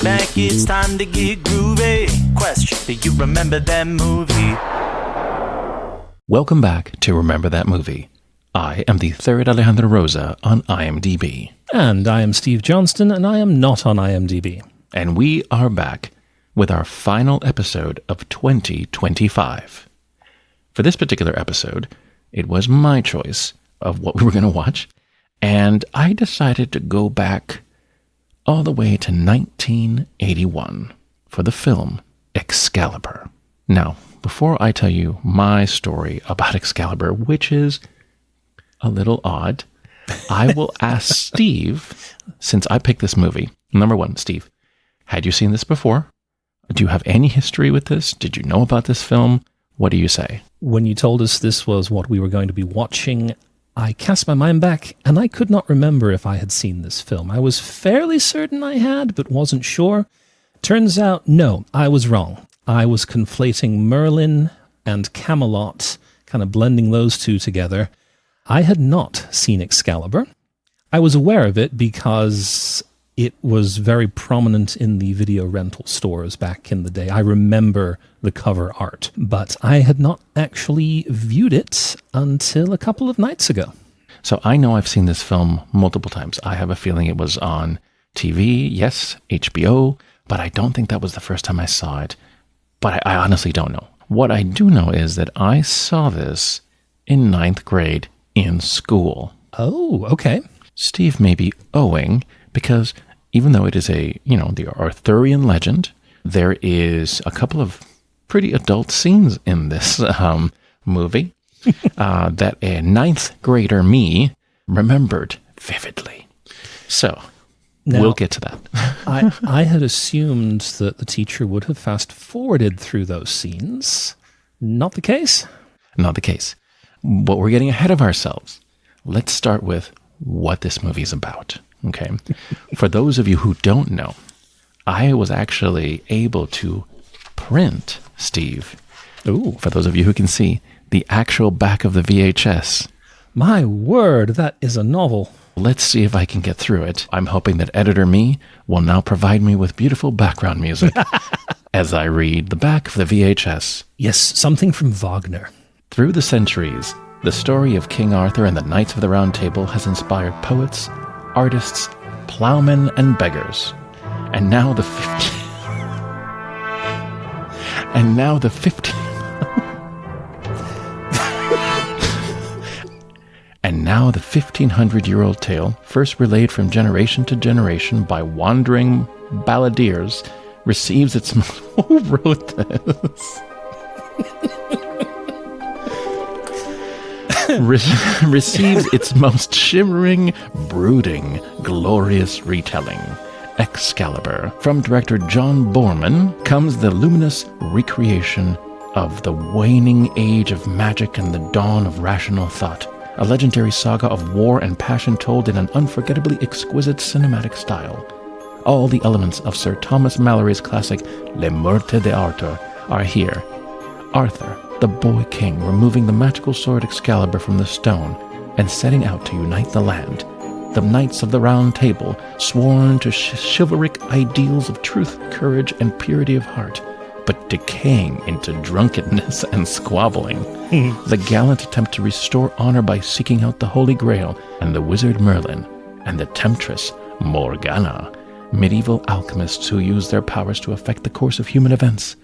back, it's time to get groovy. Question, do you remember that movie? Welcome back to Remember That Movie. I am the third Alejandro Rosa on IMDb. And I am Steve Johnston, and I am not on IMDb. And we are back with our final episode of 2025. For this particular episode, it was my choice of what we were going to watch, and I decided to go back all the way to 1981 for the film Excalibur. Now, before I tell you my story about Excalibur, which is a little odd, I will ask Steve, since I picked this movie. Number one, Steve, had you seen this before? Do you have any history with this? Did you know about this film? What do you say? When you told us this was what we were going to be watching, I cast my mind back, and I could not remember if I had seen this film. I was fairly certain I had, but wasn't sure. Turns out, no, I was wrong. I was conflating Merlin and Camelot, kind of blending those two together. I had not seen Excalibur. I was aware of it because it was very prominent in the video rental stores back in the day. I remember the cover art, but I had not actually viewed it until a couple of nights ago. So I know I've seen this film multiple times. I have a feeling it was on TV, yes, HBO, but I don't think that was the first time I saw it. But I honestly don't know. What I do know is that I saw this in 9th grade in school. Oh, okay. Steve may be owing because even though it is the Arthurian legend, there is a couple of pretty adult scenes in this movie that a 9th grader me remembered vividly. So now, we'll get to that. I had assumed that the teacher would have fast-forwarded through those scenes. Not the case? Not the case. But we're getting ahead of ourselves. Let's start with what this movie is about. Okay. For those of you who don't know, I was actually able to print, Steve. Ooh. For those of you who can see, the actual back of the VHS. My word, that is a novel. Let's see if I can get through it. I'm hoping that editor me will now provide me with beautiful background music as I read the back of the VHS. Yes, something from Wagner. Through the centuries, the story of King Arthur and the Knights of the Round Table has inspired poets, artists, plowmen, and beggars. And now the 1500-year-old tale, first relayed from generation to generation by wandering balladeers, receives its... Who wrote this? Receives its most shimmering, brooding, glorious retelling. Excalibur. From director John Boorman comes the luminous recreation of the waning age of magic and the dawn of rational thought. A legendary saga of war and passion told in an unforgettably exquisite cinematic style. All the elements of Sir Thomas Malory's classic Le Morte d'Arthur are here. Arthur, the boy king, removing the magical sword Excalibur from the stone and setting out to unite the land. The Knights of the Round Table, sworn to chivalric ideals of truth, courage, and purity of heart, but decaying into drunkenness and squabbling. The gallant attempt to restore honor by seeking out the Holy Grail and the wizard Merlin, and the temptress Morgana, medieval alchemists who use their powers to affect the course of human events,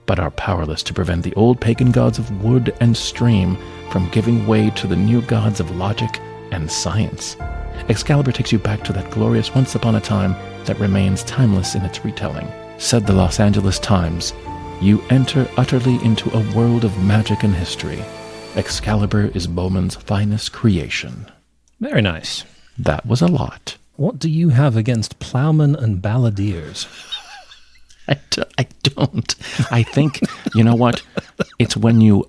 but are powerless to prevent the old pagan gods of wood and stream from giving way to the new gods of logic and science. Excalibur takes you back to that glorious once upon a time that remains timeless in its retelling. Said the Los Angeles Times, "You enter utterly into a world of magic and history. Excalibur is Bowman's finest creation." Very nice. That was a lot. What do you have against plowmen and balladeers? I don't. I think, you know what? It's when you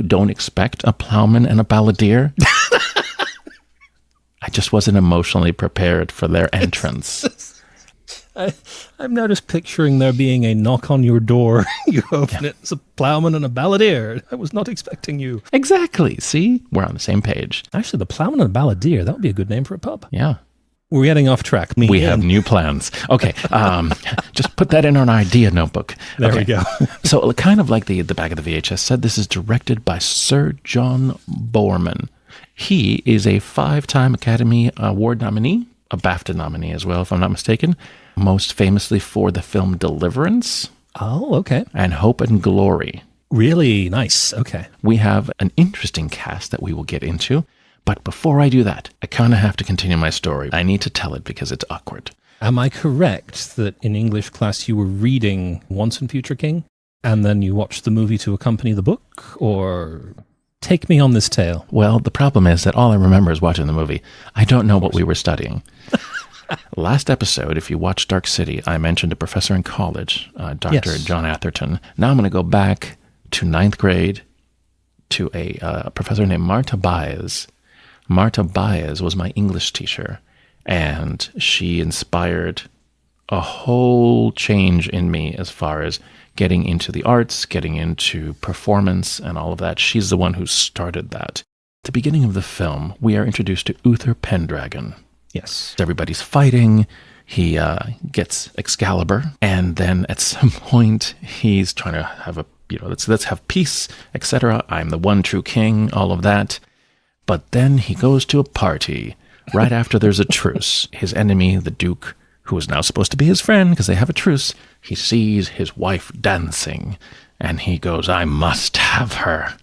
don't expect a plowman and a balladeer. I just wasn't emotionally prepared for their entrance. I'm now just picturing there being a knock on your door. You open it, it's a plowman and a balladeer. I was not expecting you. Exactly. See? We're on the same page. Actually, the plowman and a balladeer, that would be a good name for a pub. Yeah. We're getting off track. We have new plans. Okay, just put that in an idea notebook. There okay. we go. So kind of like the back of the VHS said, this is directed by Sir John Boorman. He is a 5-time Academy Award nominee, a BAFTA nominee as well, if I'm not mistaken, most famously for the film Deliverance. Oh, okay. And Hope and Glory. Really nice. Okay. We have an interesting cast that we will get into. But before I do that, I kind of have to continue my story. I need to tell it because it's awkward. Am I correct that in English class you were reading Once and Future King and then you watched the movie to accompany the book? Or take me on this tale? Well, the problem is that all I remember is watching the movie. I don't know what we were studying. Last episode, if you watched Dark City, I mentioned a professor in college, Dr. John Atherton. Now I'm going to go back to 9th grade to a professor named Marta Baez. Marta Baez was my English teacher, and she inspired a whole change in me as far as getting into the arts, getting into performance, and all of that. She's the one who started that. At the beginning of the film, we are introduced to Uther Pendragon. Yes. Everybody's fighting. He gets Excalibur, and then at some point, he's trying to have a, let's have peace, etc. I'm the one true king, all of that. But then he goes to a party right after there's a truce. His enemy, the Duke, who is now supposed to be his friend because they have a truce, he sees his wife dancing, and he goes, I must have her.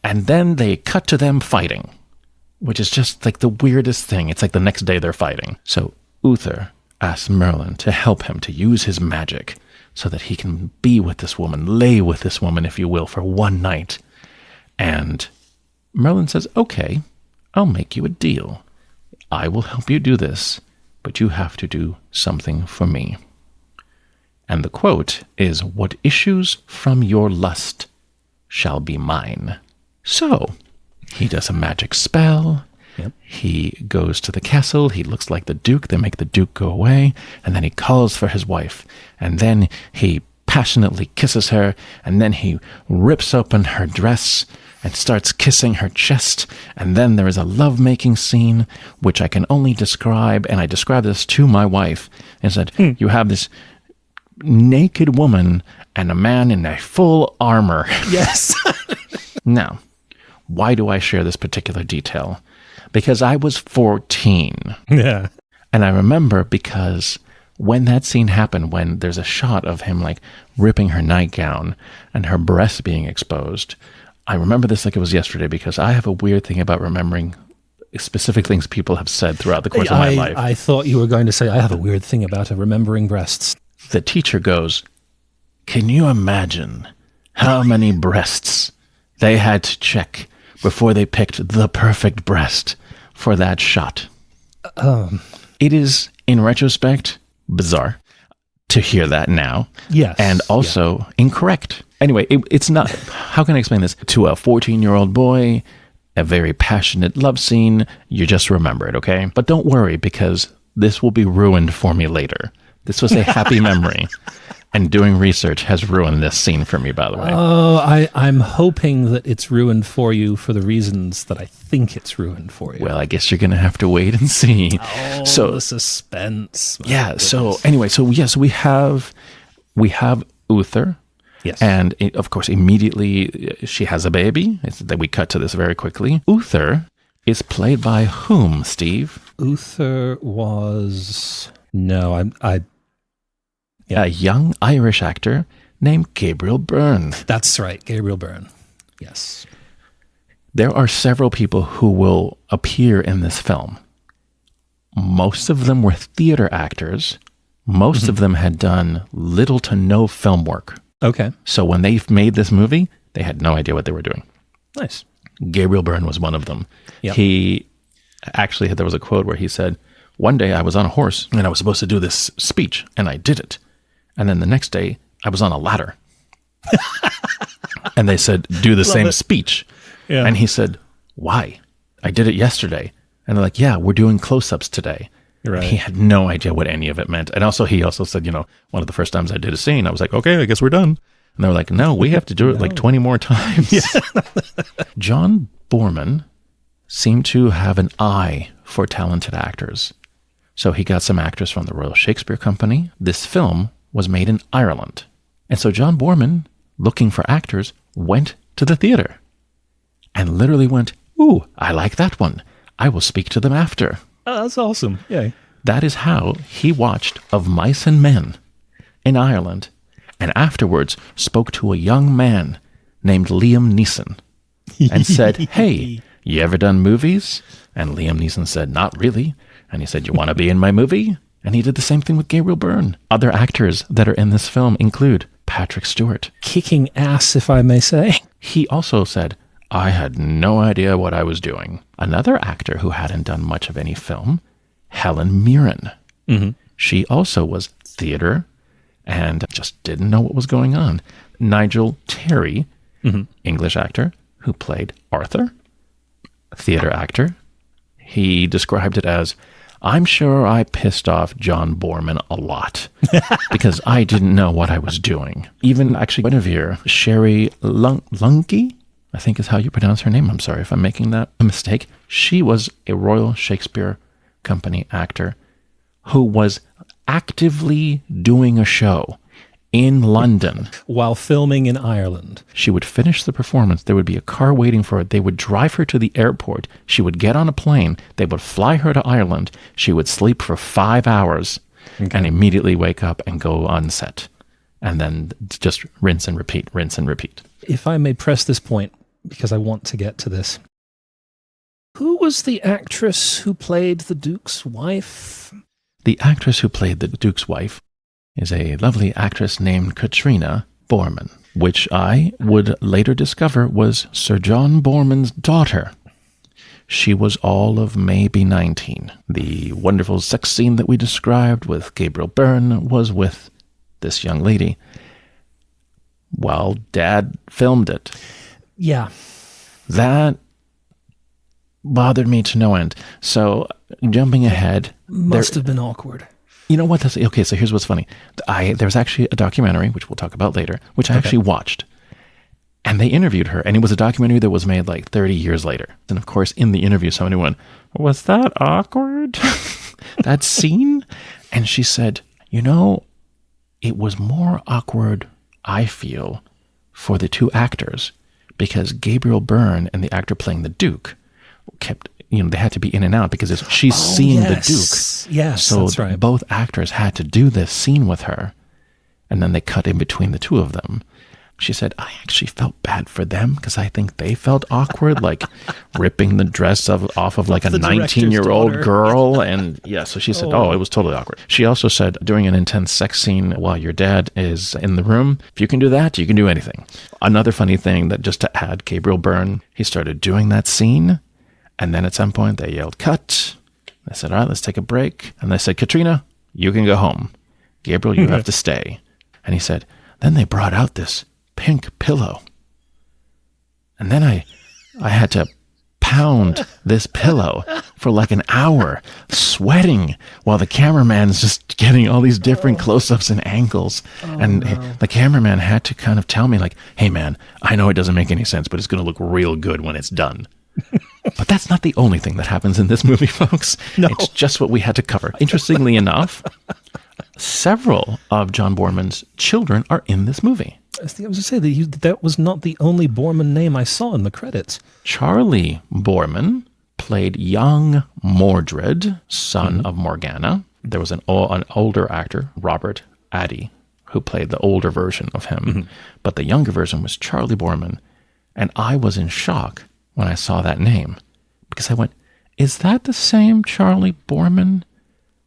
And then they cut to them fighting, which is just like the weirdest thing. It's like the next day they're fighting. So Uther asks Merlin to help him to use his magic so that he can be with this woman, lay with this woman, if you will, for one night. And Merlin says, okay, I'll make you a deal. I will help you do this, but you have to do something for me. And the quote is, what issues from your lust shall be mine. So he does a magic spell. Yep. He goes to the castle. He looks like the Duke. They make the Duke go away. And then he calls for his wife. And then he passionately kisses her. And then he rips open her dress and starts kissing her chest. And then there is a lovemaking scene, which I can only describe. And I described this to my wife and said, you have this naked woman and a man in a full armor. Yes. Now, why do I share this particular detail? Because I was 14. Yeah. And I remember because when that scene happened, when there's a shot of him like ripping her nightgown and her breasts being exposed, I remember this like it was yesterday because I have a weird thing about remembering specific things people have said throughout the course of my life. I thought you were going to say, I have a weird thing about remembering breasts. The teacher goes, can you imagine how many breasts they had to check before they picked the perfect breast for that shot? It is, in retrospect, bizarre to hear that now. Yes. And also incorrect. Anyway, it's not, how can I explain this? To a 14-year-old boy, a very passionate love scene, you just remember it, okay? But don't worry, because this will be ruined for me later. This was a happy memory. And doing research has ruined this scene for me, by the way. Oh, I'm hoping that it's ruined for you for the reasons that I think it's ruined for you. Well, I guess you're going to have to wait and see. Oh, so the suspense. Yeah, Goodness. so anyway, so we have Uther. Yes. And of course, immediately she has a baby. That we cut to this very quickly. Uther is played by whom, Steve? Uther was... No, A young Irish actor named Gabriel Byrne. That's right, Gabriel Byrne. Yes. There are several people who will appear in this film. Most of them were theater actors. Most of them had done little to no film work. Okay. So when they made this movie, they had no idea what they were doing. Nice. Gabriel Byrne was one of them. Yep. He actually, there was a quote where he said, one day I was on a horse and I was supposed to do this speech and I did it. And then the next day I was on a ladder. And they said, do the same speech. Yeah. And he said, why? I did it yesterday. And they're like, yeah, we're doing close-ups today. Right. He had no idea what any of it meant. And also, he also said, one of the first times I did a scene, I was like, okay, I guess we're done. And they were like, no, we have to do it like 20 more times. Yeah. John Boorman seemed to have an eye for talented actors. So he got some actors from the Royal Shakespeare Company. This film was made in Ireland. And so John Boorman, looking for actors, went to the theater and literally went, "Ooh, I like that one. I will speak to them after." Oh, that's awesome. Yeah. That is how he watched Of Mice and Men in Ireland, and afterwards spoke to a young man named Liam Neeson and said, "Hey, you ever done movies?" And Liam Neeson said, "Not really." And he said, "You want to be in my movie?" And he did the same thing with Gabriel Byrne. Other actors that are in this film include Patrick Stewart. Kicking ass, if I may say. He also said, "I had no idea what I was doing." Another actor who hadn't done much of any film, Helen Mirren. Mm-hmm. She also was theater and just didn't know what was going on. Nigel Terry, English actor, who played Arthur, theater actor. He described it as, "I'm sure I pissed off John Boorman a lot because I didn't know what I was doing." Even actually Guinevere, Cherie Lunghi, I think is how you pronounce her name. I'm sorry if I'm making that a mistake. She was a Royal Shakespeare Company actor who was actively doing a show in London while filming in Ireland. She would finish the performance. There would be a car waiting for her. They would drive her to the airport. She would get on a plane. They would fly her to Ireland. She would sleep for 5 hours and immediately wake up and go on set. And then just rinse and repeat, rinse and repeat. If I may press this point, because I want to get to this. Who was the actress who played the Duke's wife? The actress who played the Duke's wife is a lovely actress named Katrina Boorman, which I would later discover was Sir John Boorman's daughter. She was all of maybe 19. The wonderful sex scene that we described with Gabriel Byrne was with this young lady while Dad filmed it. Yeah. That bothered me to no end. So, jumping ahead. Must have been awkward. You know what? Okay, so here's what's funny. There was actually a documentary, which we'll talk about later, which I actually watched. And they interviewed her, and it was a documentary that was made like 30 years later. And of course, in the interview, somebody went, "Was that awkward? That scene?" And she said, it was more awkward, I feel, for the two actors, because Gabriel Byrne and the actor playing the Duke kept, they had to be in and out because she's seeing the Duke. Yes, so that's right. Both actors had to do this scene with her, and then they cut in between the two of them. She said, "I actually felt bad for them because I think they felt awkward, like ripping the dress off of like a 19-year-old girl." And yeah, so she said, it was totally awkward. She also said, during an intense sex scene while your dad is in the room, if you can do that, you can do anything. Another funny thing that just to add, Gabriel Byrne, he started doing that scene. And then at some point they yelled, "Cut." They said, "All right, let's take a break." And they said, "Katrina, you can go home. Gabriel, you have to stay." And he said, "Then they brought out this pink pillow. And then I had to pound this pillow for like an hour, sweating while the cameraman's just getting all these different close-ups and angles." The cameraman had to kind of tell me like, "Hey man, I know it doesn't make any sense, but it's going to look real good when it's done." But that's not the only thing that happens in this movie, folks. No. It's just what we had to cover. Interestingly enough, several of John Boorman's children are in this movie. I was going to say that was not the only Boorman name I saw in the credits. Charlie Boorman played young Mordred, son of Morgana. There was an older actor, Robert Addy, who played the older version of him. But the younger version was Charlie Boorman. And I was in shock when I saw that name, because I went, "Is that the same Charlie Boorman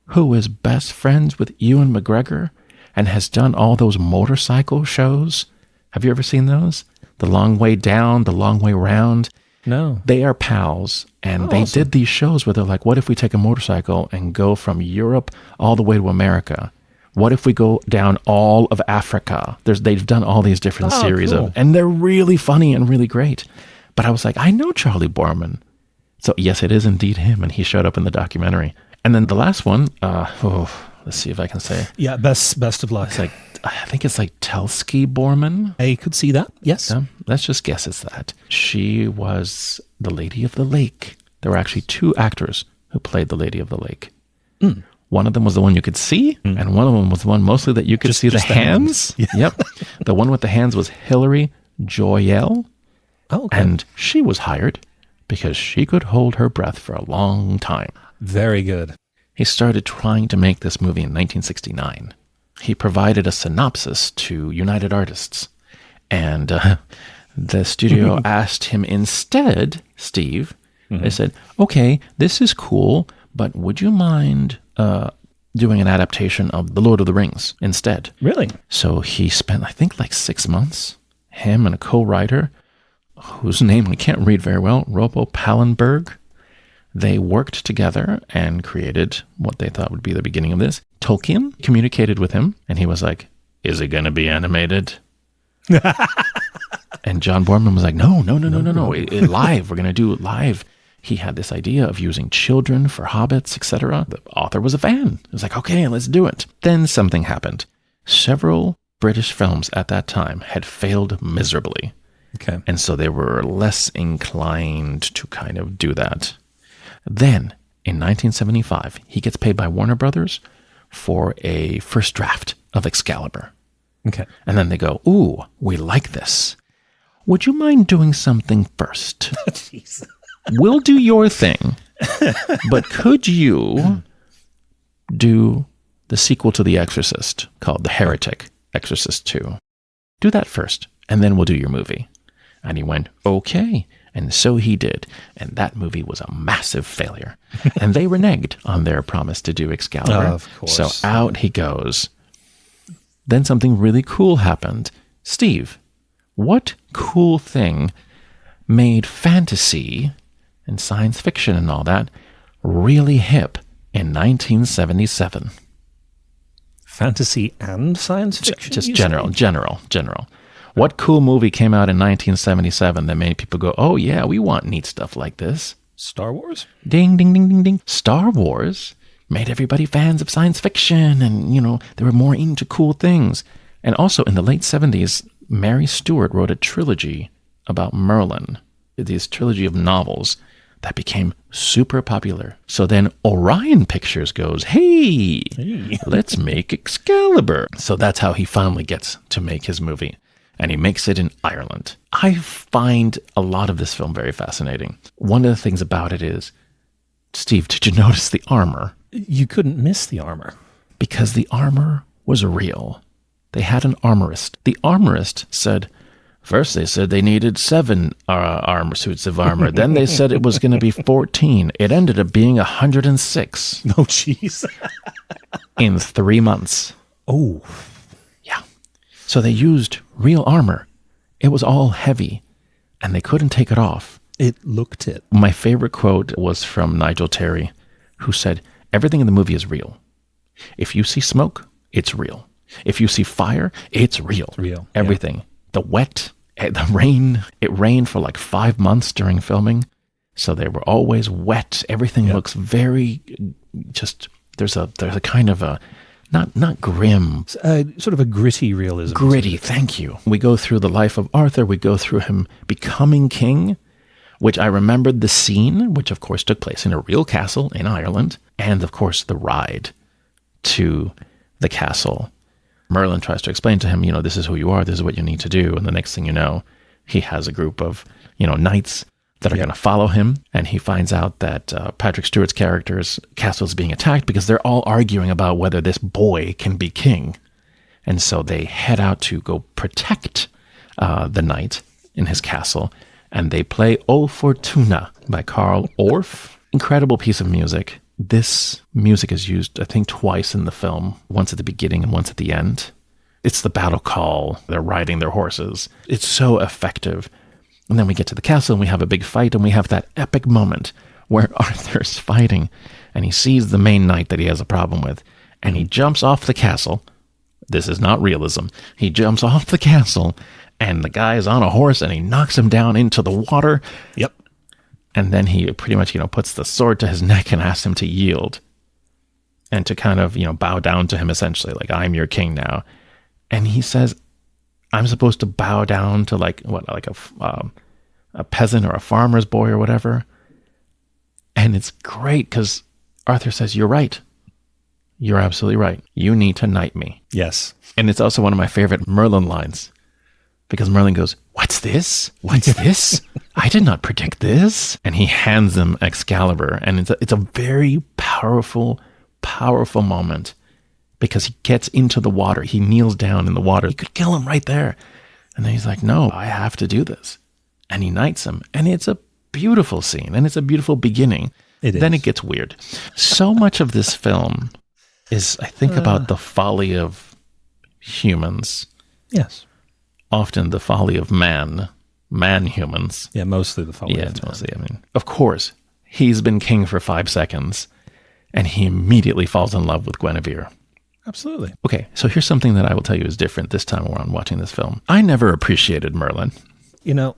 who is best friends with Ewan McGregor and has done all those motorcycle shows? Have you ever seen those? The Long Way Down, The Long Way Round." No. They are pals, and they did these shows where they're like, what if we take a motorcycle and go from Europe all the way to America? What if we go down all of Africa? They've done all these different series cool. and they're really funny and really great. But I was like, I know Charlie Boorman. So yes, it is indeed him, and he showed up in the documentary. And then the last one, let's see if I can say it. Yeah, best of luck. It's like, I think it's like Telsky Boorman. I could see that, yes. Yeah, let's just guess it's that. She was the Lady of the Lake. There were actually two actors who played the Lady of the Lake. One of them was the one you could see, and one of them was the one mostly that you could see the hands. Yeah. Yep. The one with the hands was Hilary Joyelle, and she was hired because she could hold her breath for a long time. Very good. He started trying to make this movie in 1969. He provided a synopsis to United Artists, and the studio asked him instead, Steve, they said, okay, this is cool, but would you mind doing an adaptation of The Lord of the Rings instead? Really? So he spent, I think, like 6 months, him and a co-writer, whose name we can't read very well, Robo Pallenberg. They worked together and created what they thought would be the beginning of this. Tolkien communicated with him, and he was like, is it going to be animated? And John Boorman was like, no, live. We're going to do it live. He had this idea of using children for hobbits, etc. The author was a fan. He was like, okay, let's do it. Then something happened. Several British films at that time had failed miserably. Okay. And so they were less inclined to kind of do that. Then, in 1975, he gets paid by Warner Brothers for a first draft of Excalibur. Okay. And then they go, ooh, we like this. Would you mind doing something first? Jeez. We'll do your thing, but could you do the sequel to The Exorcist called The Heretic, Exorcist 2? Do that first, and then we'll do your movie. And he went, okay. And so he did. And that movie was a massive failure. And they reneged on their promise to do Excalibur. Of course. So out he goes. Then something really cool happened. Steve, what cool thing made fantasy and science fiction and all that really hip in 1977? Fantasy and science fiction? Just general. What cool movie came out in 1977 that made people go, oh yeah, we want neat stuff like this? Star Wars? Ding, ding, ding, ding, ding. Star Wars made everybody fans of science fiction, and, they were more into cool things. And also in the late 70s, Mary Stewart wrote a trilogy about Merlin, this trilogy of novels that became super popular. So then Orion Pictures goes, hey, let's make Excalibur. So that's how he finally gets to make his movie. And he makes it in Ireland. I find a lot of this film very fascinating. One of the things about it is, Steve, did you notice the armor? You couldn't miss the armor. Because the armor was real. They had an armorist. The armorist said, first they said they needed 7 armor suits of armor. Then they said it was going to be 14. It ended up being 106. Oh, jeez. In 3 months. Oh. Yeah. So they used real armor. It was all heavy, and they couldn't take it off. It looked it. My favorite quote was from Nigel Terry, who said, everything in the movie is real. If you see smoke, it's real. If you see fire, it's real. Real. Everything. Yeah. The wet, the rain. It rained for like 5 months during filming, so they were always wet. Everything looks very just. There's a kind of a not grim, sort of a gritty realism. Gritty. Thank you. We go through the life of Arthur. We go through him becoming king, which I remembered the scene, which of course took place in a real castle in Ireland, and of course the ride to the castle. Merlin tries to explain to him, this is who you are, this is what you need to do. And the next thing you know, he has a group of, knights that are going to follow him. And he finds out that Patrick Stewart's character's castle is being attacked because they're all arguing about whether this boy can be king. And so they head out to go protect the knight in his castle. And they play O Fortuna by Carl Orff. Incredible piece of music. This music is used, I think, twice in the film, once at the beginning and once at the end. It's the battle call. They're riding their horses. It's so effective. And then we get to the castle and we have a big fight, and we have that epic moment where Arthur's fighting and he sees the main knight that he has a problem with, and he jumps off the castle. This is not realism. He jumps off the castle and the guy is on a horse and he knocks him down into the water. Yep. And then he pretty much, puts the sword to his neck and asks him to yield and to kind of, bow down to him essentially, like, I'm your king now. And he says, I'm supposed to bow down to a peasant or a farmer's boy or whatever. And it's great because Arthur says, you're right. You're absolutely right. You need to knight me. Yes. And it's also one of my favorite Merlin lines. Because Merlin goes, what's this? What's this? I did not predict this. And he hands him Excalibur. And it's a very powerful, powerful moment. Because he gets into the water. He kneels down in the water. He could kill him right there. And then he's like, no, I have to do this. And he knights him. And it's a beautiful scene. And it's a beautiful beginning. Then it gets weird. So much of this film is, I think, about the folly of humans. Yes. Often the folly of man humans. Yeah, mostly the folly of man. Mostly. I mean, of course, he's been king for 5 seconds, and he immediately falls in love with Guinevere. Absolutely. Okay, so here's something that I will tell you is different this time around watching this film. I never appreciated Merlin. You know,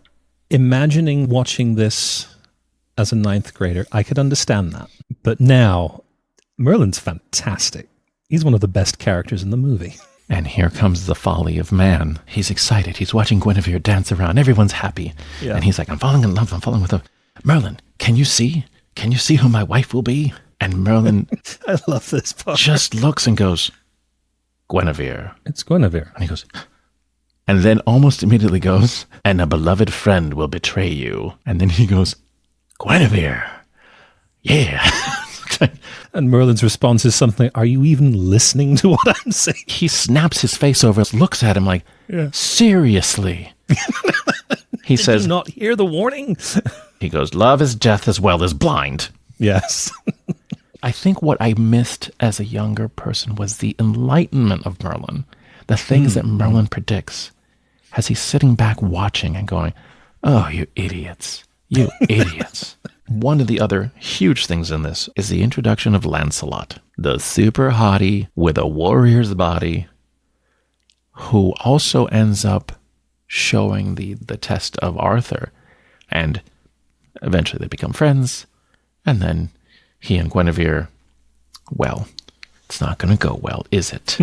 imagining watching this as a 9th grader, I could understand that. But now, Merlin's fantastic. He's one of the best characters in the movie. And here comes the folly of man. He's excited. He's watching Guinevere dance around. Everyone's happy. Yeah. And he's like, I'm falling in love. I'm falling with her. Merlin, can you see? Can you see who my wife will be? And Merlin I love this part. Just looks and goes, Guinevere. It's Guinevere. And he goes, and then almost immediately goes, and a beloved friend will betray you. And then he goes, Guinevere. Yeah. And Merlin's response is something, are you even listening to what I'm saying? He snaps his face over, looks at him like, seriously? He says, did you not hear the warning? He goes, love is death as well as blind. Yes. I think what I missed as a younger person was the enlightenment of Merlin. The things that Merlin predicts as he's sitting back watching and going, oh, you idiots. You idiots. One of the other huge things in this is the introduction of Lancelot, the super hottie with a warrior's body, who also ends up showing the test of Arthur. And eventually they become friends. And then he and Guinevere, well, it's not going to go well, is it?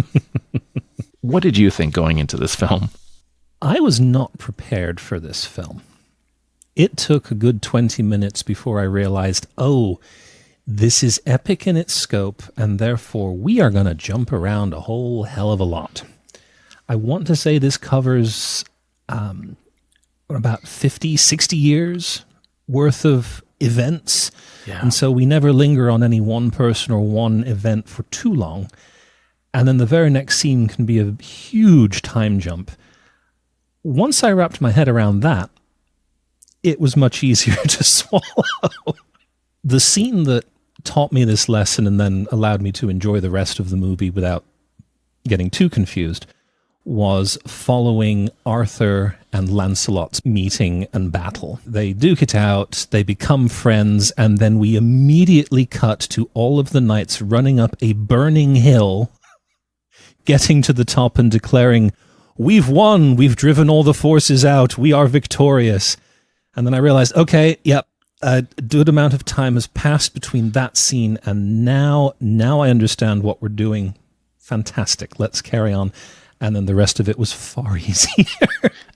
What did you think going into this film? I was not prepared for this film. It took a good 20 minutes before I realized, oh, this is epic in its scope, and therefore we are going to jump around a whole hell of a lot. I want to say this covers about 50, 60 years worth of events. Yeah. And so we never linger on any one person or one event for too long. And then the very next scene can be a huge time jump. Once I wrapped my head around that, it was much easier to swallow. The scene that taught me this lesson and then allowed me to enjoy the rest of the movie without getting too confused was following Arthur and Lancelot's meeting and battle. They duke it out, they become friends, and then we immediately cut to all of the knights running up a burning hill, getting to the top and declaring, we've won, we've driven all the forces out, we are victorious. And then I realized, okay, yep, a good amount of time has passed between that scene and now I understand what we're doing. Fantastic, let's carry on. And then the rest of it was far easier.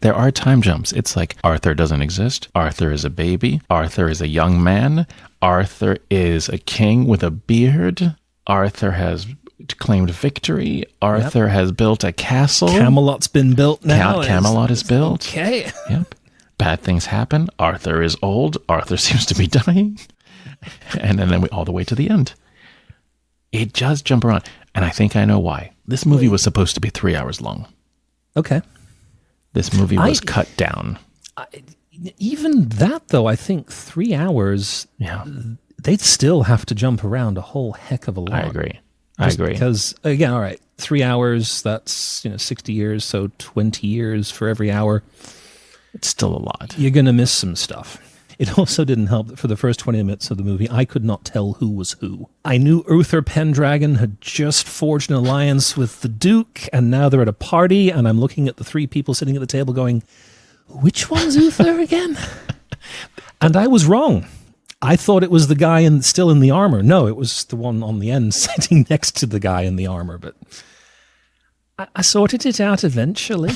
There are time jumps. It's like Arthur doesn't exist. Arthur is a baby. Arthur is a young man. Arthur is a king with a beard. Arthur has claimed victory. Arthur has built a castle. Camelot's been built now. Camelot is built. Okay. Yep. Bad things happen. Arthur is old. Arthur seems to be dying. And then we all the way to the end. It does jump around. And I think I know why. This movie was supposed to be 3 hours long. Okay. This movie was cut down. Even that, though, I think 3 hours, they'd still have to jump around a whole heck of a lot. I agree. Because, again, all right, 3 hours, that's 60 years, so 20 years for every hour. It's still a lot. You're going to miss some stuff. It also didn't help that for the first 20 minutes of the movie, I could not tell who was who. I knew Uther Pendragon had just forged an alliance with the Duke, and now they're at a party, and I'm looking at the three people sitting at the table going, which one's Uther again? And I was wrong. I thought it was the guy still in the armor. No, it was the one on the end sitting next to the guy in the armor, but I sorted it out eventually.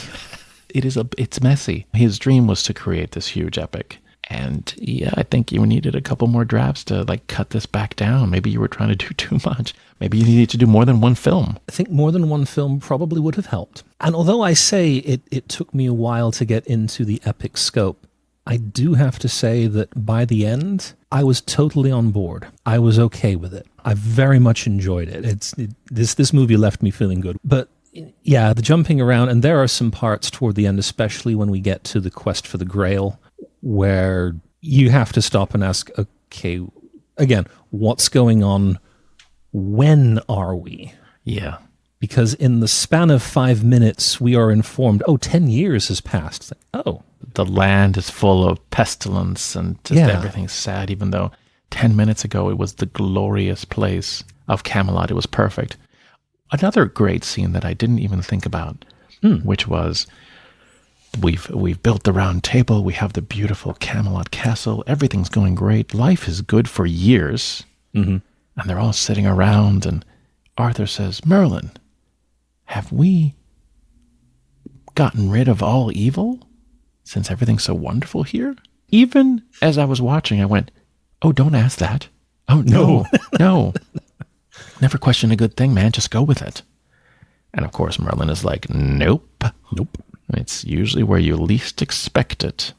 It's messy. His dream was to create this huge epic. And yeah, I think you needed a couple more drafts to like cut this back down. Maybe you were trying to do too much. Maybe you needed to do more than one film. I think more than one film probably would have helped. And although I say it took me a while to get into the epic scope, I do have to say that by the end, I was totally on board. I was okay with it. I very much enjoyed it. This movie left me feeling good. But yeah, the jumping around, and there are some parts toward the end, especially when we get to the quest for the Grail, where you have to stop and ask, okay, again, what's going on? When are we? Yeah. Because in the span of 5 minutes, we are informed, 10 years has passed. It's like, the land is full of pestilence and just everything's sad, even though 10 minutes ago it was the glorious place of Camelot. It was perfect. Another great scene that I didn't even think about, which was we've built the round table. We have the beautiful Camelot castle. Everything's going great. Life is good for years. Mm-hmm. And they're all sitting around, and Arthur says, Merlin, have we gotten rid of all evil since everything's so wonderful here? Even as I was watching, I went, oh, don't ask that. Oh, no, no. Never question a good thing, man. Just go with it. And of course, Merlin is like, nope. It's usually where you least expect it.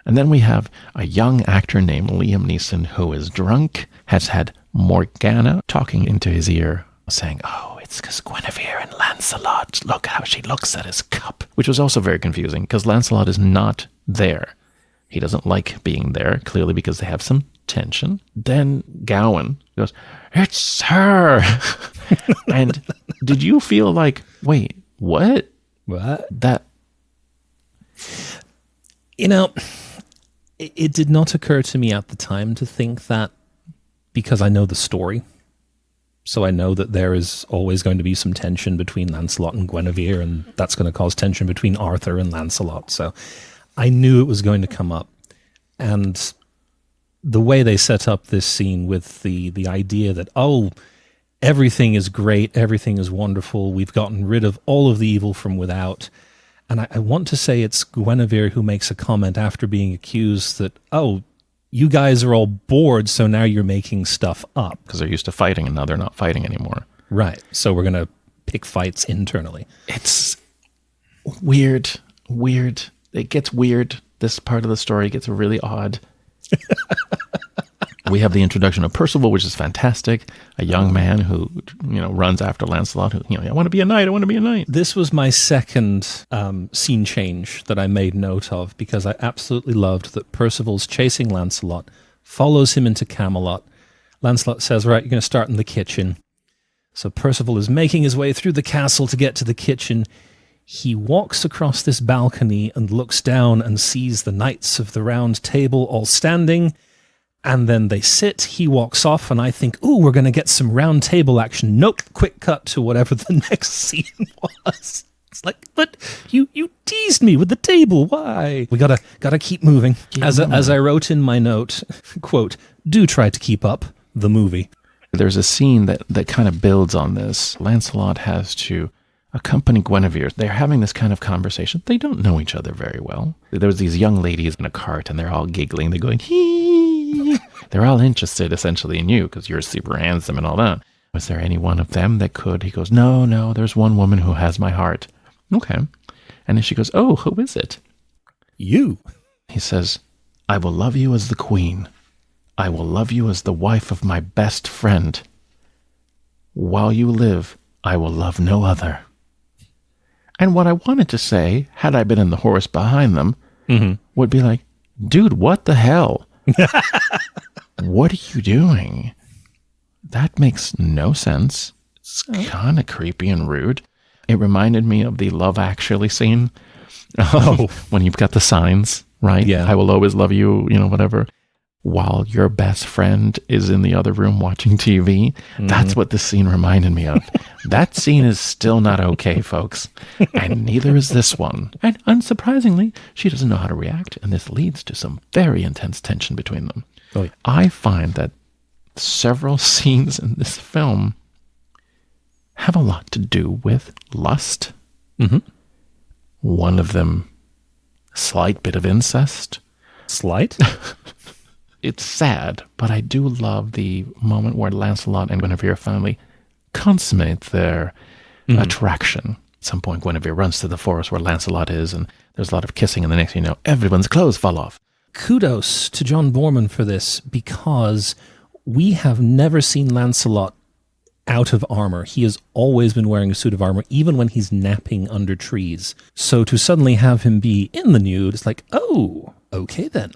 And then we have a young actor named Liam Neeson who is drunk, has had Morgana talking into his ear, saying, oh, it's because Guinevere and Lancelot, look how she looks at his cup. Which was also very confusing, because Lancelot is not there. He doesn't like being there, clearly because they have some tension. Then Gawain goes, it's her! And did you feel like, wait, what? What? That... It did not occur to me at the time to think that, because I know the story. So I know that there is always going to be some tension between Lancelot and Guinevere, and that's going to cause tension between Arthur and Lancelot. So I knew it was going to come up. And the way they set up this scene with the idea that, everything is great, everything is wonderful, we've gotten rid of all of the evil from without. And I want to say it's Guinevere who makes a comment after being accused that, you guys are all bored, so now you're making stuff up. Because they're used to fighting, and now they're not fighting anymore. Right. So we're going to pick fights internally. It's weird. It gets weird. This part of the story gets really odd. We have the introduction of Percival, which is fantastic. A young man who, runs after Lancelot. Who, I want to be a knight. This was my second scene change that I made note of, because I absolutely loved that Percival's chasing Lancelot, follows him into Camelot. Lancelot says, right, you're going to start in the kitchen. So Percival is making his way through the castle to get to the kitchen. He walks across this balcony and looks down and sees the knights of the round table all standing. And then they sit, he walks off, and I think, we're going to get some round table action. Nope, quick cut to whatever the next scene was. It's like, but you teased me with the table, why? We gotta keep moving. Yeah. As I wrote in my note, quote, do try to keep up the movie. There's a scene that kind of builds on this. Lancelot has to accompany Guinevere. They're having this kind of conversation. They don't know each other very well. There's these young ladies in a cart, and they're all giggling. They're going, hee. They're all interested, essentially, in you, because you're super handsome and all that. Was there any one of them that could? He goes, no, there's one woman who has my heart. Okay. And then she goes, who is it? You. He says, I will love you as the queen. I will love you as the wife of my best friend. While you live, I will love no other. And what I wanted to say, had I been in the horse behind them, would be like, dude, what the hell? What are you doing? That makes no sense. It's kind of creepy and rude. It reminded me of the Love Actually scene. When you've got the signs, right? Yeah. I will always love you, whatever. While your best friend is in the other room watching TV. That's what this scene reminded me of. That scene is still not okay, folks. And neither is this one. And unsurprisingly, she doesn't know how to react. And this leads to some very intense tension between them. Oh, yeah. I find that several scenes in this film have a lot to do with lust. One of them, a slight bit of incest. Slight? It's sad, but I do love the moment where Lancelot and Guinevere finally consummate their attraction. At some point, Guinevere runs to the forest where Lancelot is, and there's a lot of kissing, and the next thing you know, everyone's clothes fall off. Kudos to John Boorman for this, because we have never seen Lancelot out of armor. He has always been wearing a suit of armor, even when he's napping under trees. So to suddenly have him be in the nude, it's like, oh, okay then.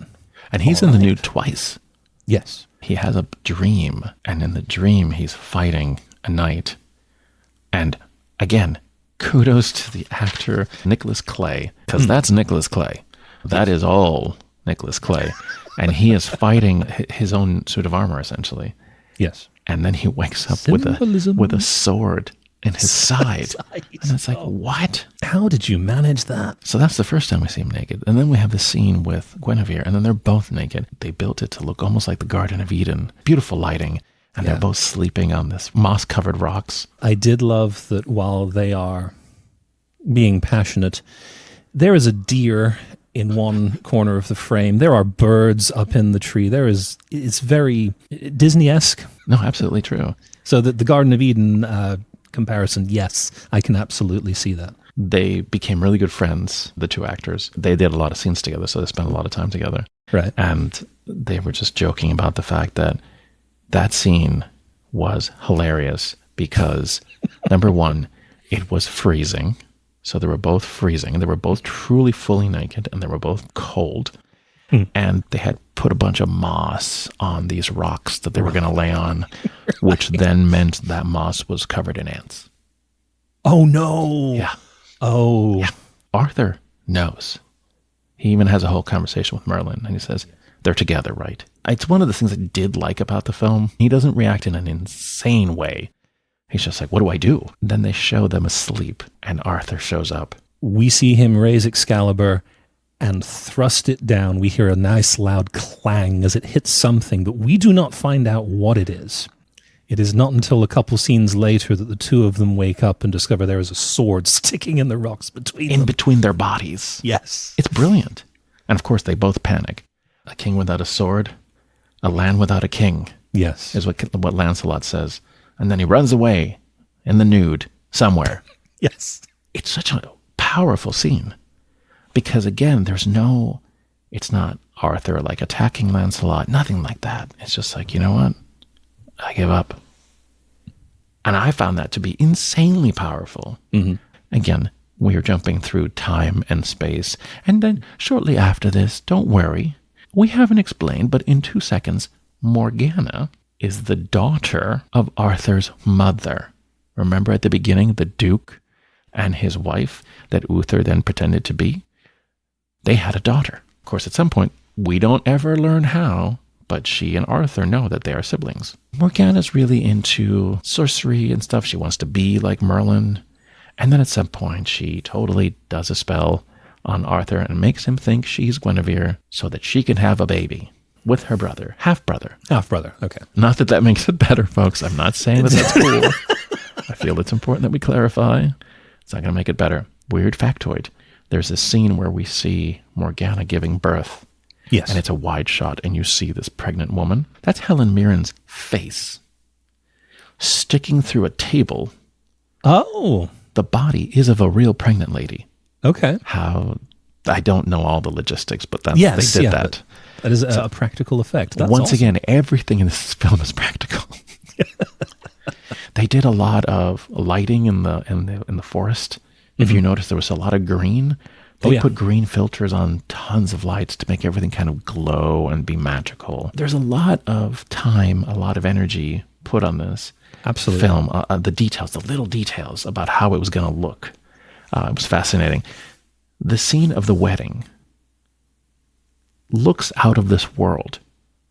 And he's in the nude twice. Yes. He has a dream, and in the dream, he's fighting a knight. And again, kudos to the actor Nicholas Clay, because that's Nicholas Clay. That is all Nicholas Clay. And he is fighting his own suit of armor, essentially. Yes. And then he wakes up with a sword in his side. And it's like, what? How did you manage that? So that's the first time we see him naked. And then we have the scene with Guinevere, and then they're both naked. They built it to look almost like the Garden of Eden. Beautiful lighting. And they're both sleeping on this moss-covered rocks. I did love that while they are being passionate, there is a deer in one corner of the frame. There are birds up in the tree. It's very Disney-esque. No, absolutely true. So the Garden of Eden comparison, yes, I can absolutely see that. They became really good friends, the two actors. They did a lot of scenes together, so they spent a lot of time together. Right. And they were just joking about the fact that scene was hilarious because, number one, it was freezing. So they were both freezing, and they were both truly fully naked, and they were both cold. And they had put a bunch of moss on these rocks that they were going to lay on, which then meant that moss was covered in ants. Oh, no. Yeah. Oh. Yeah. Arthur knows. He even has a whole conversation with Merlin, and he says, they're together, right? It's one of the things I did like about the film. He doesn't react in an insane way. He's just like, what do I do? Then they show them asleep, and Arthur shows up. We see him raise Excalibur and thrust it down. We hear a nice loud clang as it hits something, but we do not find out what it is. It is not until a couple scenes later that the two of them wake up and discover there is a sword sticking in the rocks between them. In between their bodies. Yes. It's brilliant. And of course, they both panic. A king without a sword, a land without a king. Yes. Is what Lancelot says. And then he runs away in the nude somewhere. Yes. It's such a powerful scene. Because again, it's not Arthur like attacking Lancelot, nothing like that. It's just like, you know what? I give up. And I found that to be insanely powerful. Mm-hmm. Again, we are jumping through time and space. And then shortly after this, don't worry, we haven't explained, but in 2 seconds, Morgana is the daughter of Arthur's mother. Remember at the beginning, the Duke and his wife that Uther then pretended to be? They had a daughter. Of course, at some point, we don't ever learn how, but she and Arthur know that they are siblings. Morgana's really into sorcery and stuff. She wants to be like Merlin. And then at some point, she totally does a spell on Arthur and makes him think she's Guinevere so that she can have a baby with her brother, half-brother. Half-brother, okay. Not that that makes it better, folks. I'm not saying that that's cool. I feel it's important that we clarify. It's not going to make it better. Weird factoid. There's a scene where we see Morgana giving birth. Yes. And it's a wide shot, and you see this pregnant woman. That's Helen Mirren's face sticking through a table. Oh. The body is of a real pregnant lady. Okay. How, I don't know all the logistics, but they did that. That is a practical effect. That's Once awesome. again, everything in this film is practical. They did a lot of lighting in the forest. If you notice, there was a lot of green. They put green filters on tons of lights to make everything kind of glow and be magical. There's a lot of time, a lot of energy put on this film. The details, the little details about how it was going to look. It was fascinating. The scene of the wedding looks out of this world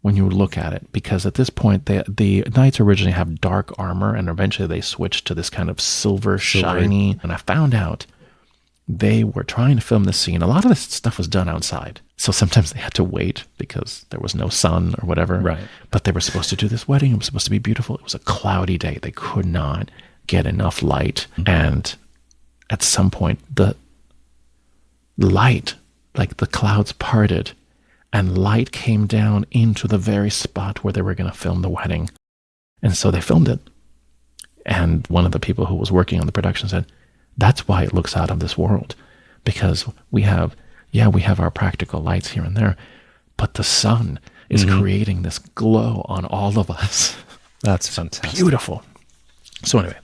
when you look at it, because at this point, the knights originally have dark armor, and eventually they switched to this kind of silver, shiny. And I found out they were trying to film this scene. A lot of this stuff was done outside. So sometimes they had to wait because there was no sun or whatever. Right. But they were supposed to do this wedding. It was supposed to be beautiful. It was a cloudy day. They could not get enough light. Mm-hmm. And at some point, the light, like the clouds parted, and light came down into the very spot where they were going to film the wedding. And so they filmed it. And one of the people who was working on the production said, that's why it looks out of this world. Because we have our practical lights here and there, but the sun is creating this glow on all of us. That's fantastic. Beautiful. So anyway,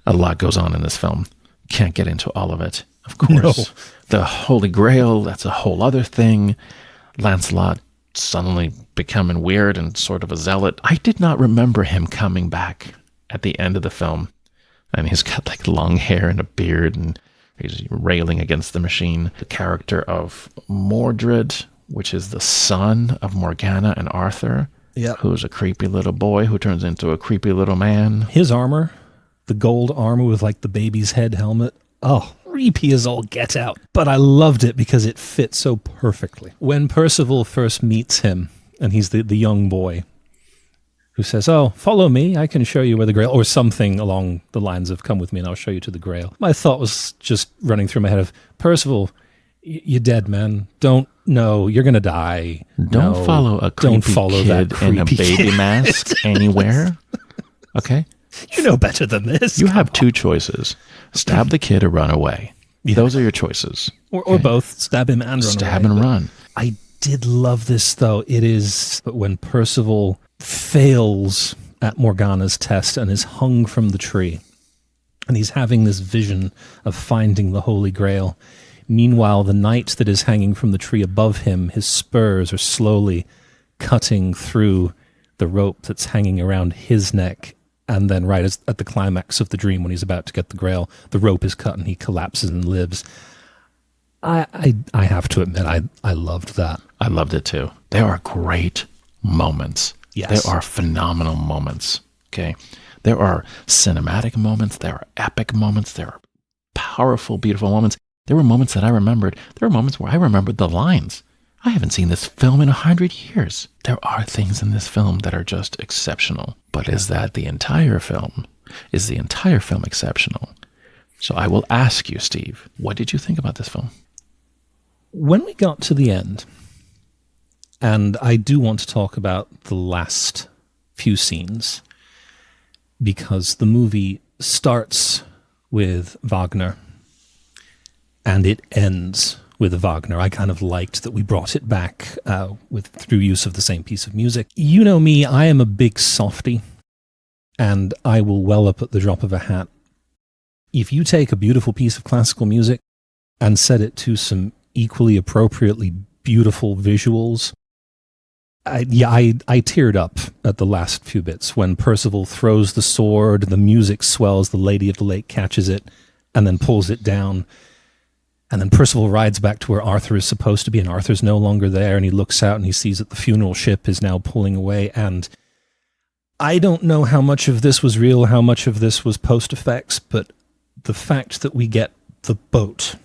a lot goes on in this film. Can't get into all of it, of course. No. The Holy Grail, that's a whole other thing. Lancelot suddenly becoming weird and sort of a zealot. I did not remember him coming back at the end of the film. And he's got like long hair and a beard, and he's railing against the machine. The character of Mordred, which is the son of Morgana and Arthur, who's a creepy little boy who turns into a creepy little man. His armor, the gold armor with like the baby's head helmet. Oh, creepy as all get out. But I loved it because it fit so perfectly. When Percival first meets him, and he's the young boy who says, oh, follow me, I can show you where the Grail, or something along the lines of, come with me and I'll show you to the Grail. My thought was just running through my head of, Percival, you're dead, man. You're going to die. Don't follow a creepy kid in a baby mask anywhere. Okay? You know better than this. You have two choices. Stab the kid or run away. Yeah. Those are your choices. Or both. Stab him and run away. Stab and run. I did love this, though. It is when Percival fails at Morgana's test and is hung from the tree. And he's having this vision of finding the Holy Grail. Meanwhile, the knight that is hanging from the tree above him, his spurs are slowly cutting through the rope that's hanging around his neck. And then right at the climax of the dream, when he's about to get the Grail, the rope is cut and he collapses and lives. I have to admit, I loved that. I loved it too. There are great moments. Yes. There are phenomenal moments. Okay. There are cinematic moments. There are epic moments. There are powerful, beautiful moments. There were moments that I remembered. There were moments where I remembered the lines. I haven't seen this film in 100 years. There are things in this film that are just exceptional. But is that the entire film? Is the entire film exceptional? So I will ask you, Steve, what did you think about this film? When we got to the end, and I do want to talk about the last few scenes, because the movie starts with Wagner, and it ends with Wagner. I kind of liked that we brought it back through use of the same piece of music. You know me, I am a big softie, and I will well up at the drop of a hat. If you take a beautiful piece of classical music and set it to some equally appropriately beautiful visuals, I teared up at the last few bits. When Percival throws the sword, the music swells, the Lady of the Lake catches it, and then pulls it down. And then Percival rides back to where Arthur is supposed to be, and Arthur's no longer there, and he looks out and he sees that the funeral ship is now pulling away. And I don't know how much of this was real, how much of this was post-effects, but the fact that we get the boat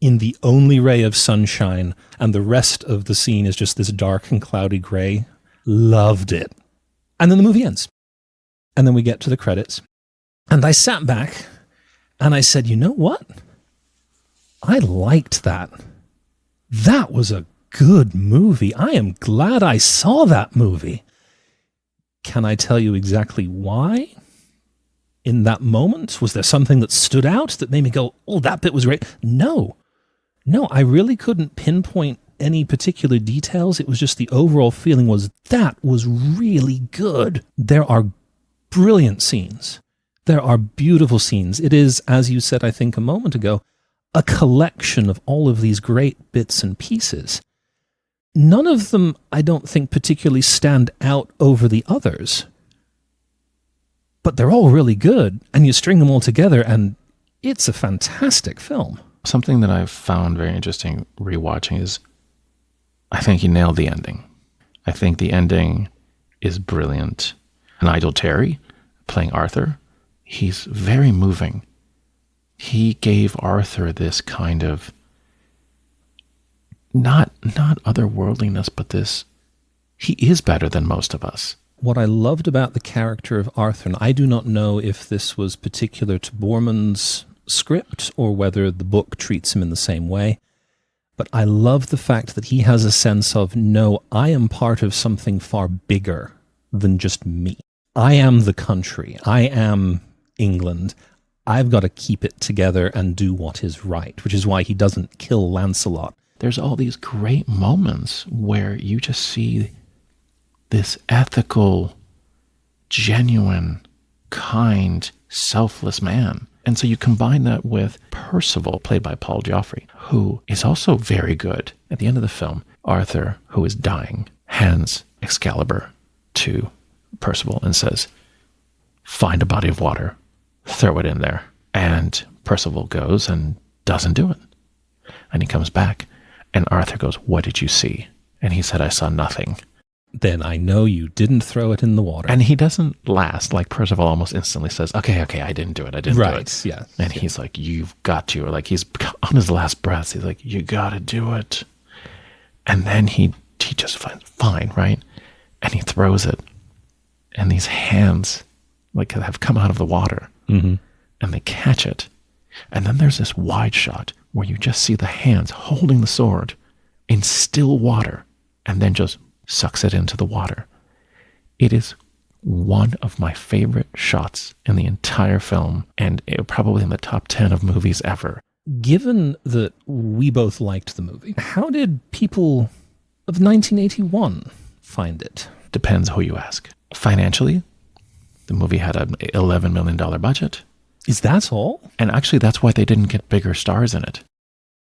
in the only ray of sunshine and the rest of the scene is just this dark and cloudy gray, loved it. And then the movie ends. And then we get to the credits. And I sat back and I said, you know what? I liked that. That was a good movie. I am glad I saw that movie. Can I tell you exactly why? In that moment, was there something that stood out that made me go, oh, that bit was great? No, I really couldn't pinpoint any particular details. It was just the overall feeling was that was really good. There are brilliant scenes. There are beautiful scenes. It is, as you said, I think a moment ago, a collection of all of these great bits and pieces. None of them, I don't think, particularly stand out over the others. But they're all really good, and you string them all together, and it's a fantastic film. Something that I've found very interesting rewatching is I think he nailed the ending. I think the ending is brilliant. Nigel Terry, playing Arthur, he's very moving. He gave Arthur this kind of not otherworldliness, but this, he is better than most of us. What I loved about the character of Arthur, and I do not know if this was particular to Boorman's script or whether the book treats him in the same way, But I love the fact that he has a sense of, no, I am part of something far bigger than just me. I am the country. I am England. I've got to keep it together and do what is right, which is why he doesn't kill Lancelot. There's all these great moments where you just see this ethical, genuine, kind, selfless man. And so you combine that with Percival, played by Paul Geoffrey, who is also very good. At the end of the film, Arthur, who is dying, hands Excalibur to Percival and says, find a body of water, throw it in there. And Percival goes and doesn't do it. And he comes back, and Arthur goes, what did you see? And he said, I saw nothing. Then I know you didn't throw it in the water. And he doesn't last. Like Percival almost instantly says, okay, I didn't do it. I didn't do it. Yeah. And he's like, you've got to. Like he's on his last breaths. He's like, you got to do it. And then he just finds, fine, right? And he throws it. And these hands like have come out of the water. Mm-hmm. And they catch it. And then there's this wide shot where you just see the hands holding the sword in still water and then just sucks it into the water. It is one of my favorite shots in the entire film, and probably in the top 10 of movies ever. Given that we both liked the movie, how did people of 1981 find it? Depends who you ask. Financially, the movie had an $11 million budget. Is that all? And actually, that's why they didn't get bigger stars in it,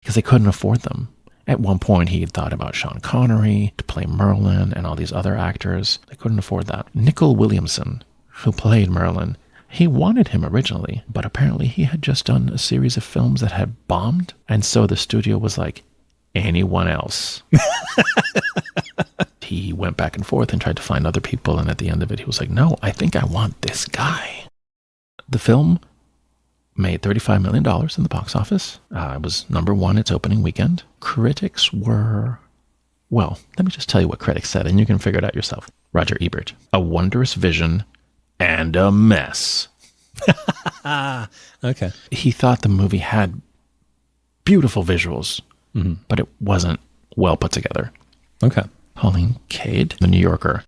because they couldn't afford them. At one point, he had thought about Sean Connery to play Merlin and all these other actors. They couldn't afford that. Nicol Williamson, who played Merlin, he wanted him originally, but apparently he had just done a series of films that had bombed. And so the studio was like, anyone else? He went back and forth and tried to find other people. And at the end of it, he was like, no, I think I want this guy. The film made $35 million in the box office. It was number one its opening weekend. Critics were, well, let me just tell you what critics said, and you can figure it out yourself. Roger Ebert, a wondrous vision and a mess. Okay. He thought the movie had beautiful visuals, but it wasn't well put together. Okay. Pauline Cade, The New Yorker.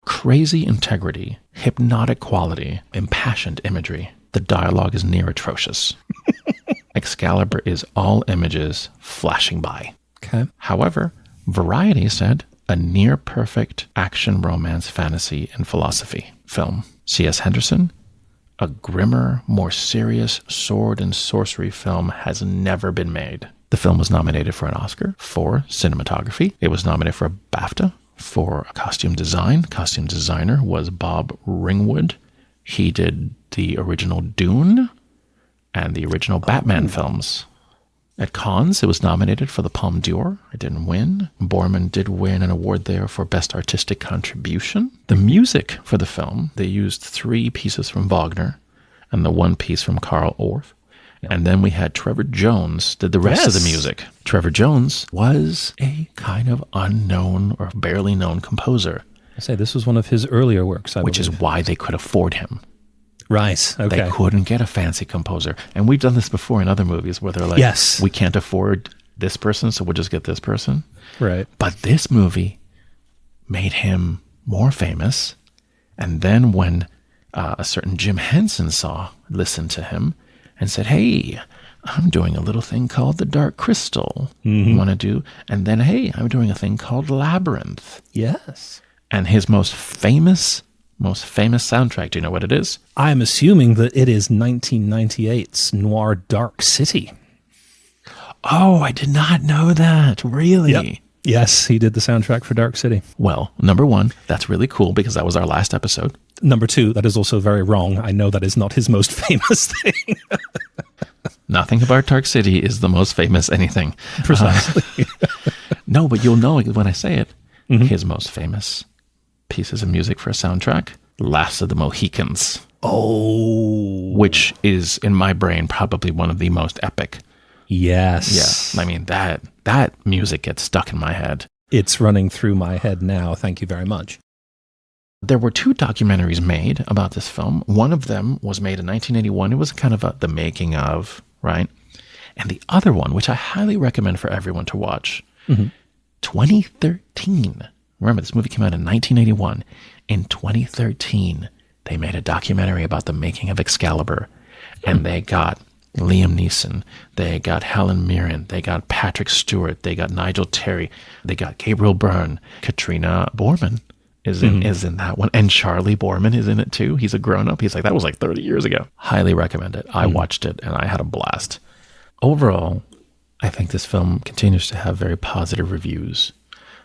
Crazy integrity, hypnotic quality, impassioned imagery. The dialogue is near atrocious. Excalibur is all images flashing by. Okay. However, Variety said a near-perfect action, romance, fantasy, and philosophy film. C.S. Henderson, a grimmer, more serious sword and sorcery film has never been made. The film was nominated for an Oscar for cinematography. It was nominated for a BAFTA for costume design. Costume designer was Bob Ringwood. He did the original Dune and the original Batman films. At Cannes, it was nominated for the Palme d'Or. It didn't win. Boorman did win an award there for Best Artistic Contribution. The music for the film, they used 3 pieces from Wagner and the 1 piece from Carl Orff. And then we had Trevor Jones did the rest of the music. Trevor Jones was a kind of unknown or barely known composer. I say this was one of his earlier works, which is why they could afford him. Right. Okay. They couldn't get a fancy composer. And we've done this before in other movies where they're like, yes, we can't afford this person, so we'll just get this person. Right. But this movie made him more famous. And then when a certain Jim Henson listened to him and said, hey, I'm doing a little thing called The Dark Crystal. You want to do? And then, hey, I'm doing a thing called Labyrinth. Yes. And his most famous soundtrack, do you know what it is? I'm assuming that it is 1998's Noir Dark City. Oh, I did not know that. Really? Yep. Yes, he did the soundtrack for Dark City. Well, number 1, that's really cool because that was our last episode. Number 2, that is also very wrong. I know that is not his most famous thing. Nothing about Dark City is the most famous anything. Precisely. No, but you'll know when I say it. His most famous pieces of music for a soundtrack, Last of the Mohicans. Oh. Which is, in my brain, probably one of the most epic. Yes. Yeah. I mean, that music gets stuck in my head. It's running through my head now. Thank you very much. There were 2 documentaries made about this film. One of them was made in 1981. It was kind of the making of, right? And the other one, which I highly recommend for everyone to watch, 2013. Remember, this movie came out in 1981. In 2013, they made a documentary about the making of Excalibur. And they got Liam Neeson, they got Helen Mirren, they got Patrick Stewart, they got Nigel Terry, they got Gabriel Byrne, Katrina Boorman is in that one, and Charlie Boorman is in it too. He's a grown-up. He's like, that was like 30 years ago. Highly recommend it. I watched it and I had a blast. Overall, I think this film continues to have very positive reviews.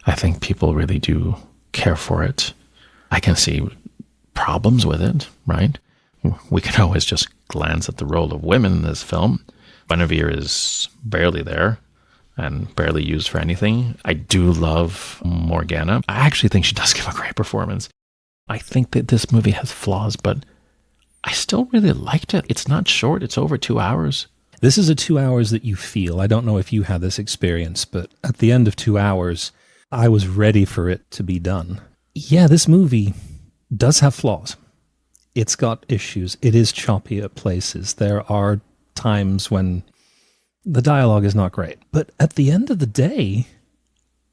I think people really do care for it. I can see problems with it, right? We can always just glance at the role of women in this film. Guinevere is barely there and barely used for anything. I do love Morgana. I actually think she does give a great performance. I think that this movie has flaws, but I still really liked it. It's not short. It's over 2 hours. This is a 2 hours that you feel. I don't know if you had this experience, but at the end of 2 hours, I was ready for it to be done. Yeah, this movie does have flaws. It's got issues. It is choppy at places. There are times when the dialogue is not great. But at the end of the day,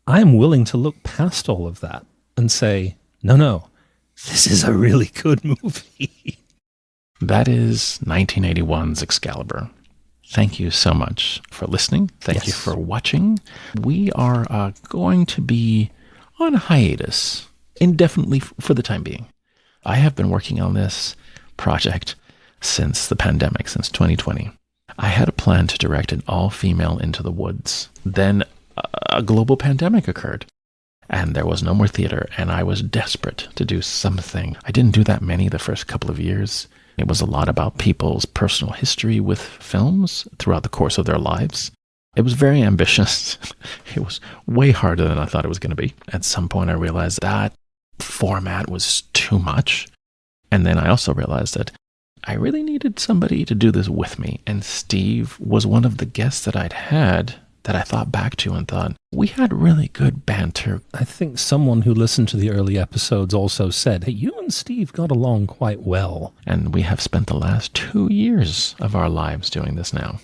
I'm willing to look past all of that and say, no, this is a really good movie. That is 1981's Excalibur. Thank you so much for listening. Thank you for watching. We are going to be on hiatus indefinitely for the time being. I have been working on this project since the pandemic, since 2020. I had a plan to direct an all-female Into the Woods. Then a global pandemic occurred, and there was no more theater, and I was desperate to do something. I didn't do that many the first couple of years. It was a lot about people's personal history with films throughout the course of their lives. It was very ambitious. It was way harder than I thought it was going to be. At some point, I realized that format was too much. And then I also realized that I really needed somebody to do this with me. And Steve was one of the guests that I'd had that I thought back to and thought, we had really good banter. I think someone who listened to the early episodes also said, hey, you and Steve got along quite well. And we have spent the last 2 years of our lives doing this now.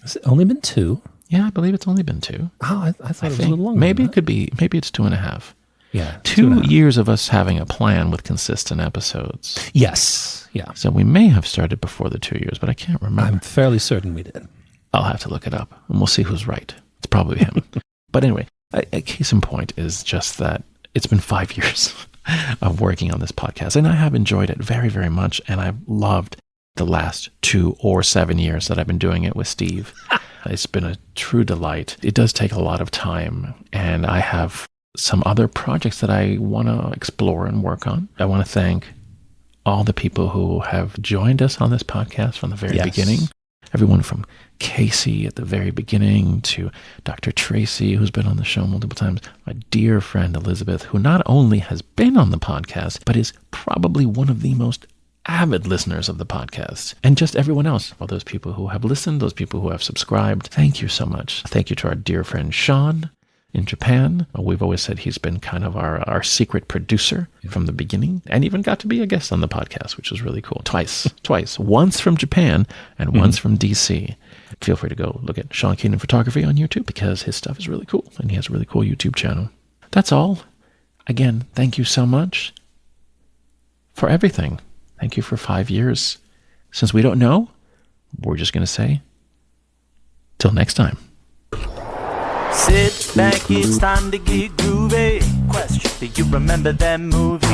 Has it only been 2? Yeah, I believe it's only been 2. Oh, I thought it was a little longer. Maybe it could be, maybe it's 2.5. Yeah. 2 years of us having a plan with consistent episodes. Yes. Yeah. So we may have started before the 2 years, but I can't remember. I'm fairly certain we did. I'll have to look it up and we'll see who's right. It's probably him. But anyway, a case in point is just that it's been 5 years of working on this podcast, and I have enjoyed it very, very much, and I've loved the last 2 or 7 years that I've been doing it with Steve. It's been a true delight. It does take a lot of time, and I have some other projects that I want to explore and work on. I want to thank all the people who have joined us on this podcast from the very beginning. Everyone from Casey at the very beginning to Dr. Tracy, who's been on the show multiple times, my dear friend Elizabeth, who not only has been on the podcast, but is probably one of the most avid listeners of the podcast, and just everyone else, all those people who have listened, those people who have subscribed. Thank you so much. Thank you to our dear friend Sean in Japan. We've always said he's been kind of our secret producer from the beginning, and even got to be a guest on the podcast, which was really cool. Twice. Once from Japan and once from DC. Feel free to go look at Sean Keenan Photography on YouTube because his stuff is really cool, and he has a really cool YouTube channel. That's all. Again, thank you so much for everything. Thank you for 5 years. Since we don't know, we're just going to say, till next time. Sit back, it's time to get groovy. Question, do you remember that movie?